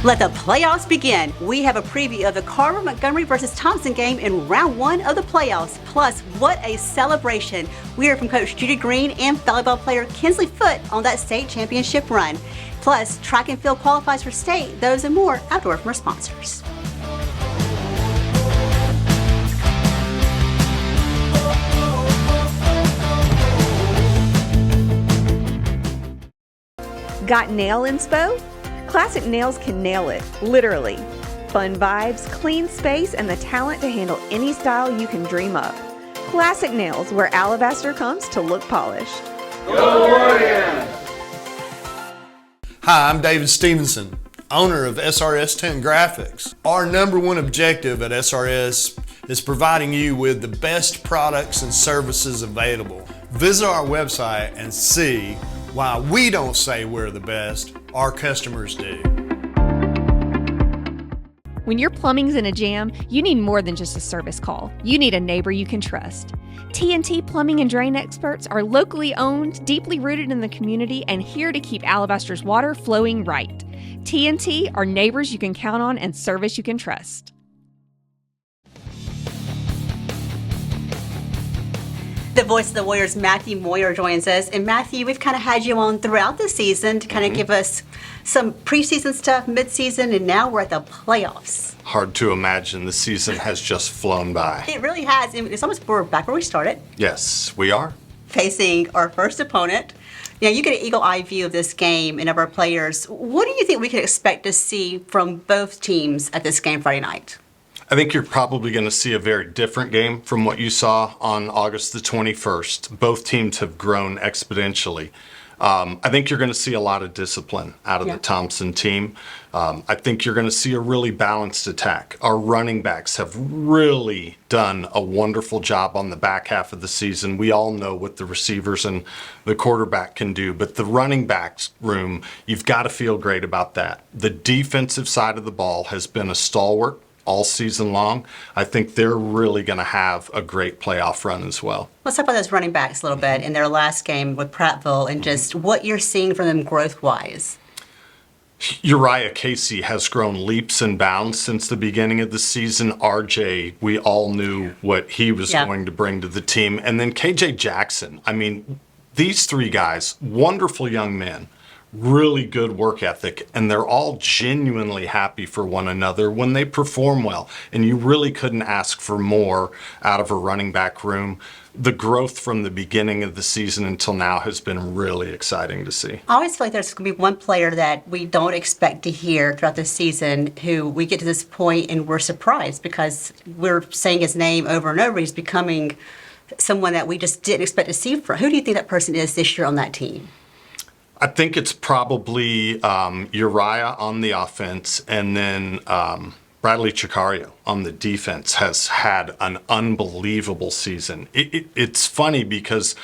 Let the playoffs begin. We have a preview of the Carver-Montgomery versus Thompson game in round 1 of the playoffs. Plus, what a celebration. We heard from Coach Judy Green and volleyball player Kinsley Foote on that state championship run. Plus, track and field qualifies for state. Those and more after word from our sponsors. Got nail inspo? Classic Nails can nail it, literally. Fun vibes, clean space, and the talent to handle any style you can dream up. Classic Nails, where alabaster comes to look polished. Go Warriors! Hi, I'm David Stevenson, owner of SRS 10 Graphics. Our number one objective at SRS is providing you with the best products and services available. Visit our website and see why we don't say we're the best, our customers do. When your plumbing's in a jam, you need more than just a service call. You need a neighbor you can trust. T&T Plumbing and Drain experts are locally owned, deeply rooted in the community, and here to keep Alabaster's water flowing right. T&T are neighbors you can count on and service you can trust. The voice of the Warriors, Matthew Moyer, joins us. And Matthew, we've kind of had you on throughout the season to kind of give us some preseason stuff, midseason, and now we're at the playoffs. Hard to imagine. The season has just flown by. It really has. It's almost we're back where we started. Yes, we are. Facing our first opponent. Now, you get an eagle-eye view of this game and of our players. What do you think we can expect to see from both teams at this game Friday night? I think you're probably going to see a very different game from what you saw on August the 21st. Both teams have grown exponentially. I think you're going to see a lot of discipline out of the Thompson team. I think you're going to see a really balanced attack. Our running backs have really done a wonderful job on the back half of the season. We all know what the receivers and the quarterback can do, but the running backs room, you've got to feel great about that. The defensive side of the ball has been a stalwart all season long. I think they're really going to have a great playoff run as well. Let's talk about those running backs a little bit in their last game with Prattville and just what you're seeing from them growth-wise. Uriah Casey has grown leaps and bounds since the beginning of the season. RJ, we all knew what he was going to bring to the team. And then KJ Jackson. I mean, these three guys, wonderful young men. Really good work ethic, and they're all genuinely happy for one another when they perform well. And you really couldn't ask for more out of a running back room. The growth from the beginning of the season until now has been really exciting to see. I always feel like there's going to be one player that we don't expect to hear throughout the season who we get to this point and we're surprised because we're saying his name over and over. He's becoming someone that we just didn't expect to see. Who do you think that person is this year on that team? I think it's probably Uriah on the offense, and then Bradley Chicario on the defense has had an unbelievable season. It's funny because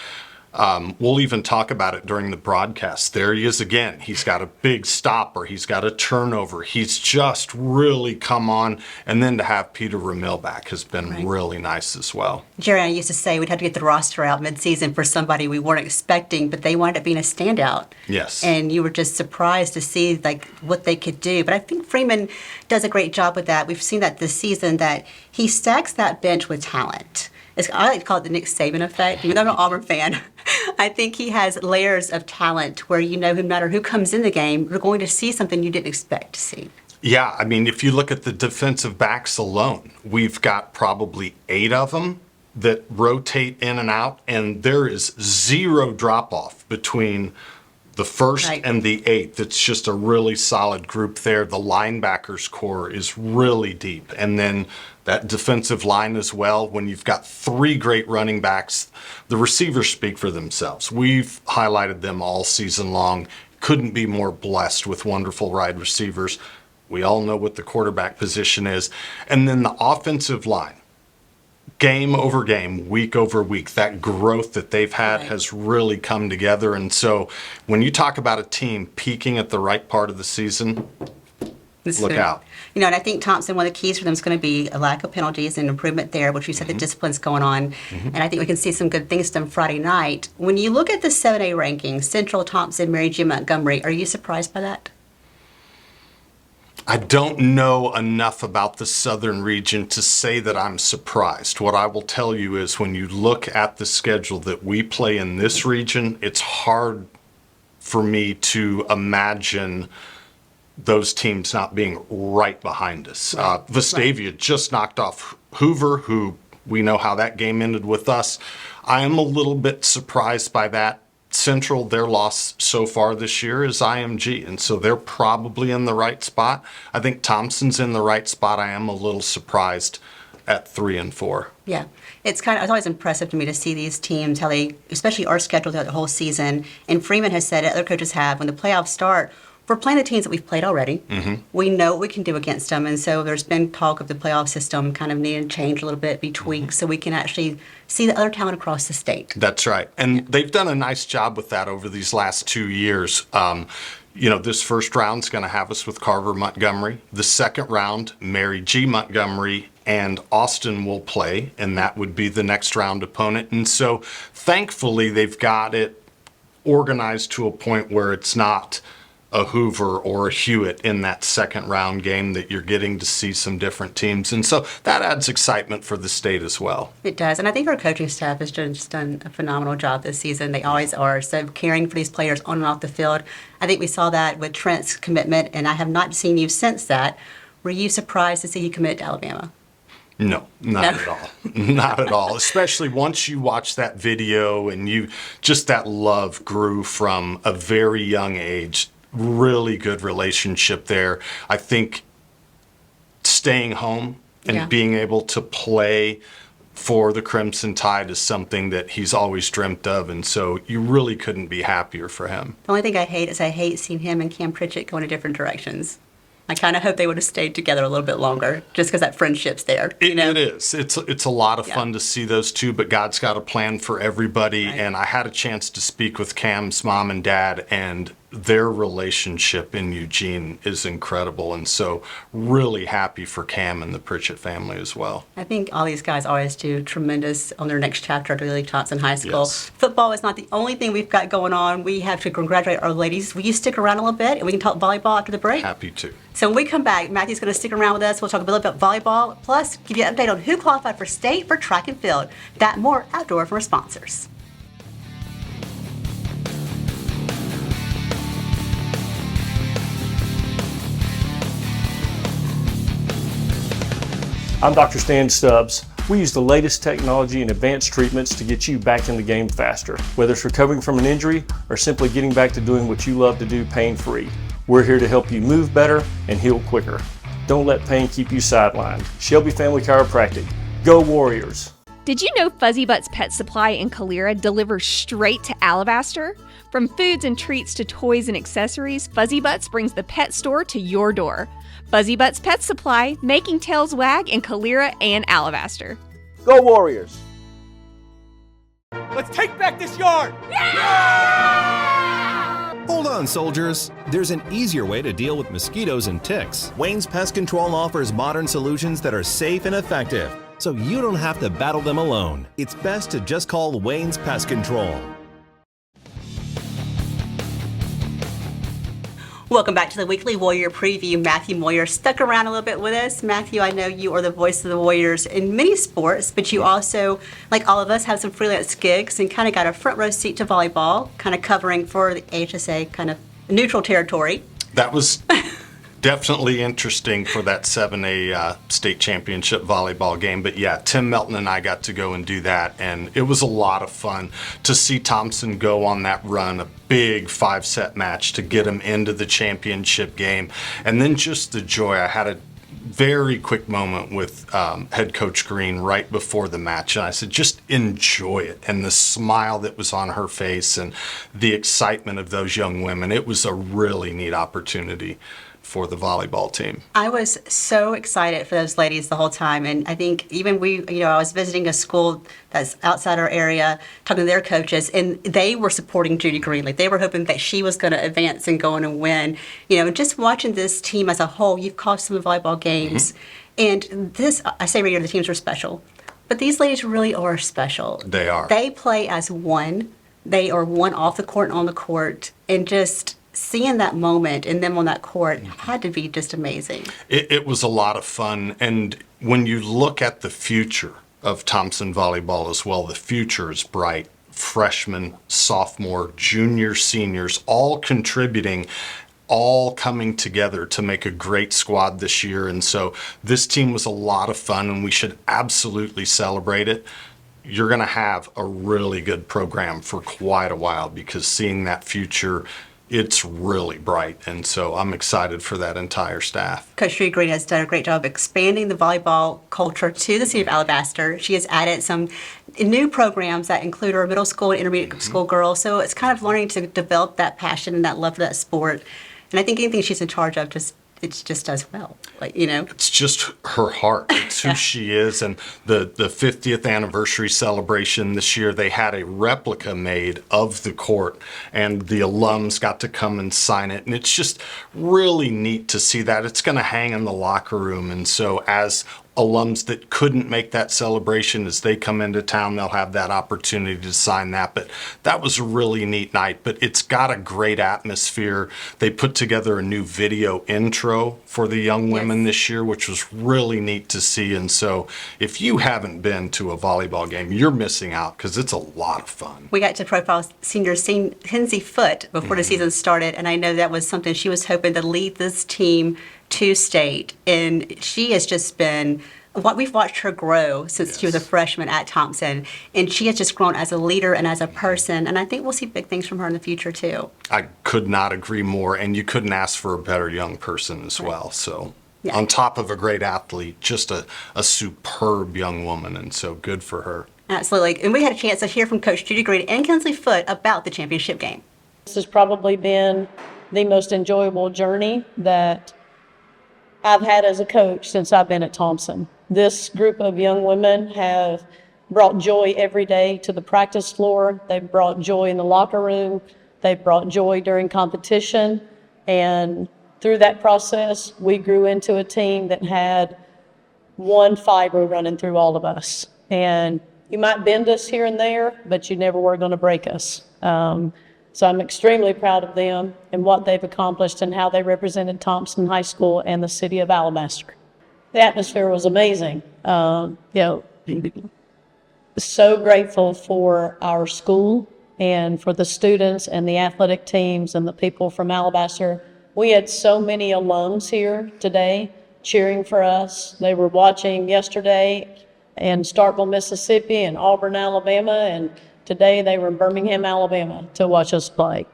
we'll even talk about it during the broadcast. There he is again. He's got a big stop or he's got a turnover. He's just really come on. And then to have Peter Ramil back has been really nice as well. Jerry and I used to say we'd have to get the roster out midseason for somebody we weren't expecting, but they wound up being a standout. Yes. And you were just surprised to see like what they could do. But I think Freeman does a great job with that. We've seen that this season that he stacks that bench with talent. I like to call it the Nick Saban effect. Even though I'm an Auburn fan, I think he has layers of talent where you know no matter who comes in the game, you're going to see something you didn't expect to see. Yeah, I mean, if you look at the defensive backs alone, we've got probably 8 of them that rotate in and out, and there is zero drop-off between the first and the 8th. It's just a really solid group there. The linebackers core is really deep. And then that defensive line as well, when you've got 3 great running backs, the receivers speak for themselves. We've highlighted them all season long. Couldn't be more blessed with wonderful wide receivers. We all know what the quarterback position is. And then the offensive line. Game over game, week over week, that growth that they've had has really come together. And so when you talk about a team peaking at the right part of the season, look out. You know, and I think Thompson, one of the keys for them is going to be a lack of penalties and improvement there, which you said the discipline's going on. And I think we can see some good things done Friday night. When you look at the 7A rankings, Central, Thompson, Mary Jim, Montgomery, are you surprised by that? I don't know enough about the southern region to say that I'm surprised. What I will tell you is when you look at the schedule that we play in this region, it's hard for me to imagine those teams not being right behind us. Vestavia just knocked off Hoover, who we know how that game ended with us. I am a little bit surprised by that. Central, their loss so far this year is IMG, and so they're probably in the right spot. I think Thompson's in the right spot. I am a little surprised at 3 and 4. Yeah, it's always impressive to me to see these teams, how they, especially our schedule throughout the whole season. And Freeman has said it, other coaches have, when the playoffs start, we're playing the teams that we've played already. We know what we can do against them. And so there's been talk of the playoff system kind of needing to change a little bit, be tweaked, so we can actually see the other talent across the state. That's right. And they've done a nice job with that over these last 2 years. This first round's going to have us with Carver Montgomery. The second round, Mary G. Montgomery and Austin will play, and that would be the next round opponent. And so thankfully they've got it organized to a point where it's not a Hoover or a Hewitt in that second round game, that you're getting to see some different teams. And so that adds excitement for the state as well. It does. And I think our coaching staff has just done a phenomenal job this season. They always are. So caring for these players on and off the field. I think we saw that with Trent's commitment, and I have not seen you since that. Were you surprised to see he commit to Alabama? No, not at all. Not at all. Especially once you watch that video and that love grew from a very young age. Really good relationship there. I think staying home and being able to play for the Crimson Tide is something that he's always dreamt of, and so you really couldn't be happier for him. The only thing I hate is I hate seeing him and Cam Pritchett going in different directions. I kind of hope they would have stayed together a little bit longer, just because that friendship's there. It is. It's a lot of fun to see those two, but God's got a plan for everybody. Right. And I had a chance to speak with Cam's mom and dad, and their relationship in Eugene is incredible. And so really happy for Cam and the Pritchett family as well. I think all these guys always do tremendous on their next chapter at Willie Thompson High School. Yes. Football is not the only thing we've got going on. We have to congratulate our ladies. Will you stick around a little bit and we can talk volleyball after the break? Happy to. So when we come back, Matthew's going to stick around with us. We'll talk a little bit about volleyball, plus give you an update on who qualified for state for track and field. That and more after from our sponsors. I'm Dr. Stan Stubbs. We use the latest technology and advanced treatments to get you back in the game faster. Whether it's recovering from an injury or simply getting back to doing what you love to do pain-free, we're here to help you move better and heal quicker. Don't let pain keep you sidelined. Shelby Family Chiropractic. Go Warriors! Did you know Fuzzy Butts Pet Supply in Calera delivers straight to Alabaster? From foods and treats to toys and accessories, Fuzzy Butts brings the pet store to your door. Fuzzy Butts Pet Supply, making tails wag in Calera and Alabaster. Go Warriors! Let's take back this yard! Hold on, soldiers. There's an easier way to deal with mosquitoes and ticks. Wayne's Pest Control offers modern solutions that are safe and effective, so you don't have to battle them alone. It's best to just call Wayne's Pest Control. Welcome back to the Weekly Warrior Preview. Matthew Moyer stuck around a little bit with us. Matthew, I know you are the voice of the Warriors in many sports, but you also, like all of us, have some freelance gigs and kind of got a front row seat to volleyball, kind of covering for the HSA, kind of neutral territory. That was definitely interesting for that 7A state championship volleyball game. But yeah, Tim Melton and I got to go and do that, and it was a lot of fun to see Thompson go on that run, a big 5-set match to get him into the championship game. And then just the joy. I had a very quick moment with head coach Green right before the match, and I said, just enjoy it. And the smile that was on her face and the excitement of those young women, it was a really neat opportunity for the volleyball team. I was so excited for those ladies the whole time, and I think even I was visiting a school that's outside our area, talking to their coaches, and they were supporting Judy Green. Like, they were hoping that she was going to advance and go on and win. And just watching this team as a whole, you've coached some volleyball games, and this, I say regularly, the teams are special, but these ladies really are special. They are. They play as one. They are one off the court and on the court, and just seeing that moment and them on that court had to be just amazing. It was a lot of fun. And when you look at the future of Thompson volleyball as well, the future is bright. Freshmen, sophomore, junior, seniors, all contributing, all coming together to make a great squad this year. And so this team was a lot of fun, and we should absolutely celebrate it. You're going to have a really good program for quite a while, because seeing that future, it's really bright. And so I'm excited for that entire staff. Coach Freeman has done a great job of expanding the volleyball culture to the city of Alabaster. She has added some new programs that include our middle school and intermediate school girls. So it's kind of learning to develop that passion and that love for that sport. And I think anything she's in charge of it just does well, It's just her heart. It's who she is. And the 50th anniversary celebration this year, they had a replica made of the court, and the alums got to come and sign it. And it's just really neat to see that. It's going to hang in the locker room. And so as alums that couldn't make that celebration, as they come into town, they'll have that opportunity to sign that. But that was a really neat night. But it's got a great atmosphere. They put together a new video intro for the young women this year, which was really neat to see. And so if you haven't been to a volleyball game, you're missing out, because it's a lot of fun. We got to profile senior Hinsey Foote before the season started, and I know that was something she was hoping to lead this team to state, and she has just been what we've watched her grow since she was a freshman at Thompson, and she has just grown as a leader and as a person, and I think we'll see big things from her in the future too. I could not agree more, and you couldn't ask for a better young person as well. So on top of a great athlete, just a superb young woman, and so good for her. Absolutely. And we had a chance to hear from Coach Judy Green and Kinsley Foote about the championship game. This has probably been the most enjoyable journey that I've had as a coach since I've been at Thompson. This group of young women have brought joy every day to the practice floor. They've brought joy in the locker room. They've brought joy during competition. And through that process, we grew into a team that had one fiber running through all of us. And you might bend us here and there, but you never were going to break us. So I'm extremely proud of them and what they've accomplished and how they represented Thompson High School and the city of Alabaster. The atmosphere was amazing. So grateful for our school and for the students and the athletic teams and the people from Alabaster. We had so many alums here today cheering for us. They were watching yesterday in Starkville, Mississippi, and Auburn, Alabama, and today they were in Birmingham, Alabama to watch us play.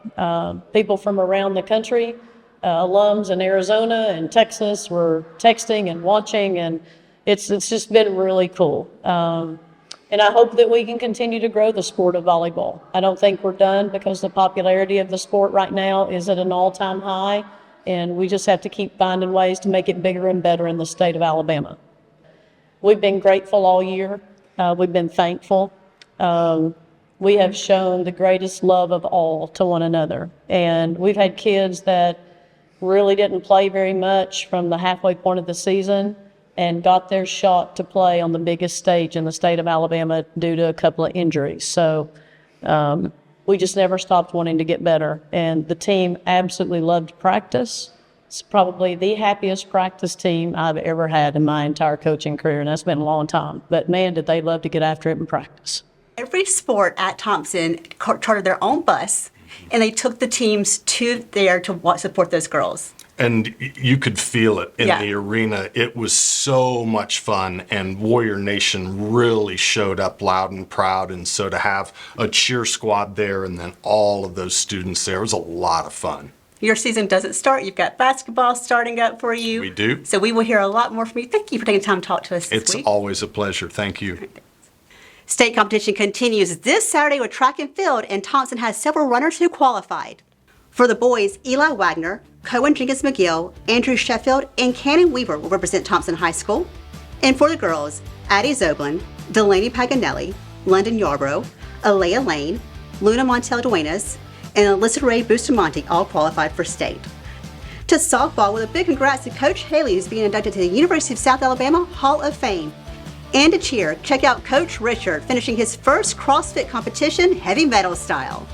People from around the country, alums in Arizona and Texas were texting and watching, and it's just been really cool. And I hope that we can continue to grow the sport of volleyball. I don't think we're done, because the popularity of the sport right now is at an all-time high, and we just have to keep finding ways to make it bigger and better in the state of Alabama. We've been grateful all year. We've been thankful. We have shown the greatest love of all to one another. And we've had kids that really didn't play very much from the halfway point of the season and got their shot to play on the biggest stage in the state of Alabama due to a couple of injuries. So we just never stopped wanting to get better. And the team absolutely loved practice. It's probably the happiest practice team I've ever had in my entire coaching career, and that's been a long time. But man, did they love to get after it in practice. Every sport at Thompson chartered their own bus, and they took the teams to there to support those girls. And you could feel it in the arena. It was so much fun, and Warrior Nation really showed up loud and proud. And so to have a cheer squad there and then all of those students there was a lot of fun. Your season doesn't start. You've got basketball starting up for you. We do. So we will hear a lot more from you. Thank you for taking time to talk to us this week. It's always a pleasure. Thank you. State competition continues this Saturday with track and field, and Thompson has several runners who qualified. For the boys, Eli Wagner, Cohen Jenkins McGill, Andrew Sheffield, and Cannon Weaver will represent Thompson High School. And for the girls, Addie Zoblin, Delaney Paganelli, London Yarbrough, Alea Lane, Luna Montel Duenas, and Alyssa Ray Bustamante all qualified for state. To softball, with a big congrats to Coach Haley, who's being inducted to the University of South Alabama Hall of Fame. And to cheer, check out Coach Richard finishing his first CrossFit competition heavy metal style.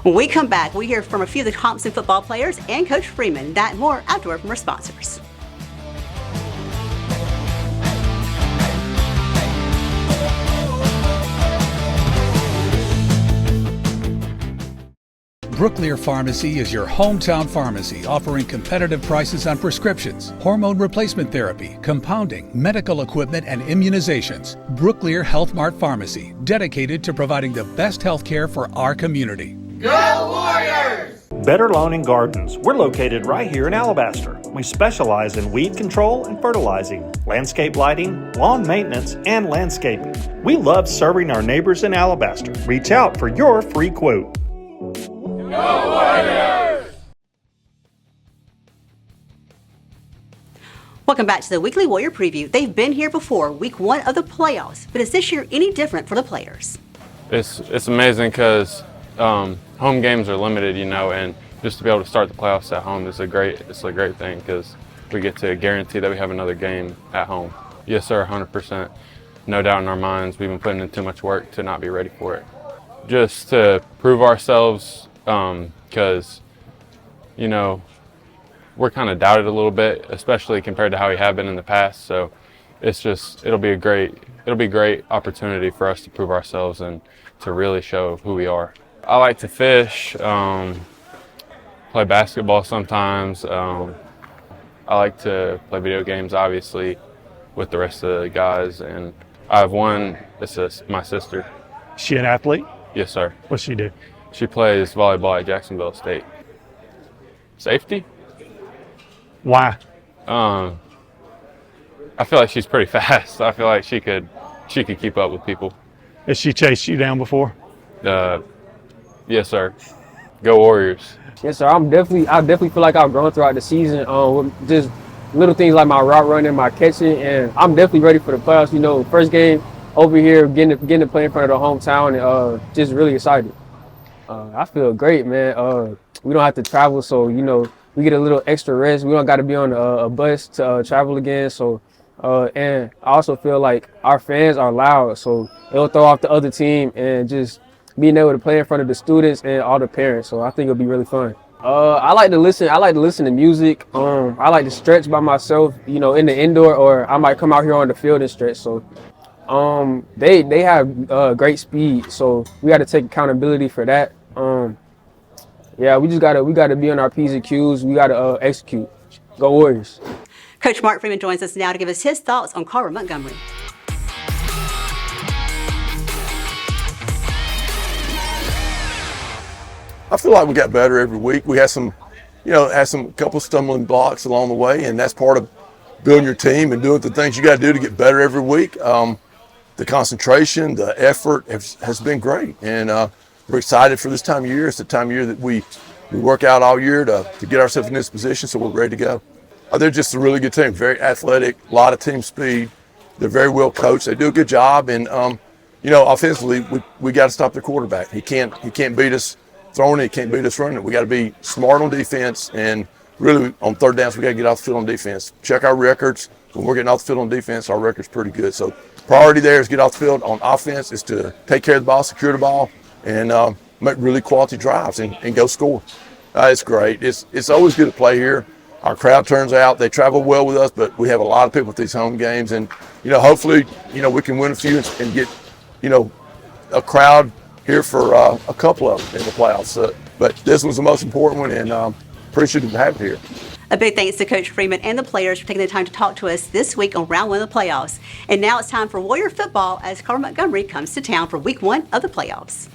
When we come back, we hear from a few of the Thompson football players and Coach Freeman. That and more after word from our sponsors. Brooklear Pharmacy is your hometown pharmacy offering competitive prices on prescriptions, hormone replacement therapy, compounding, medical equipment, and immunizations. Brooklear Health Mart Pharmacy, dedicated to providing the best health care for our community. Go Warriors! Better Lawn and Gardens. We're located right here in Alabaster. We specialize in weed control and fertilizing, landscape lighting, lawn maintenance, and landscaping. We love serving our neighbors in Alabaster. Reach out for your free quote. Go Warriors! Welcome back to the Weekly Warrior Preview. They've been here before, week 1 of the playoffs, but is this year any different for the players? It's amazing because home games are limited, and just to be able to start the playoffs at home is a great thing because we get to guarantee that we have another game at home. Yes, sir, 100%. No doubt in our minds, we've been putting in too much work to not be ready for it. Just to prove ourselves, because, we're kind of doubted a little bit, especially compared to how we have been in the past. So it'll be a great opportunity for us to prove ourselves and to really show who we are. I like to fish, play basketball sometimes. I like to play video games, obviously, with the rest of the guys. And I have one, it's my sister. Is she an athlete? Yes, sir. What's she do? She plays volleyball at Jacksonville State. Safety? Why? I feel like she's pretty fast. I feel like she could keep up with people. Has she chased you down before? Yes, sir. Go Warriors. Yes, sir. I definitely feel like I've grown throughout the season. With just little things like my route running, my catching, and I'm definitely ready for the playoffs. First game over here, getting to play in front of the hometown, and just really excited. I feel great, man. We don't have to travel, so we get a little extra rest. We don't got to be on a bus to travel again. So, and I also feel like our fans are loud, so it'll throw off the other team, and just being able to play in front of the students and all the parents. So I think it'll be really fun. I like to listen to music. I like to stretch by myself, in the indoor, or I might come out here on the field and stretch. So, they have great speed, so we got to take accountability for that. We gotta be on our P's and Q's. We gotta execute. Go Warriors. Coach Mark Freeman joins us now to give us his thoughts on Carver Montgomery. I feel like we got better every week. We had some couple stumbling blocks along the way, and that's part of building your team and doing the things you got to do to get better every week. The concentration, the effort has been great, and we're excited for this time of year. It's the time of year that we work out all year to get ourselves in this position, so we're ready to go. They're just a really good team, very athletic, a lot of team speed. They're very well coached. They do a good job, and offensively, we got to stop the quarterback. He can't beat us throwing it. He can't beat us running it. We got to be smart on defense, and really on third downs, we got to get off the field on defense. Check our records. When we're getting off the field on defense, our record's pretty good. So priority there is get off the field. On offense is to take care of the ball, secure the ball, and make really quality drives and go score. It's great. It's always good to play here. Our crowd turns out. They travel well with us, but we have a lot of people at these home games, and hopefully we can win a few and get a crowd here for a couple of them in the playoffs. But this was the most important one, and appreciative to have it here. A big thanks to Coach Freeman and the players for taking the time to talk to us this week on round 1 of the playoffs. And now it's time for Warrior football as Carver Montgomery comes to town for week 1 of the playoffs.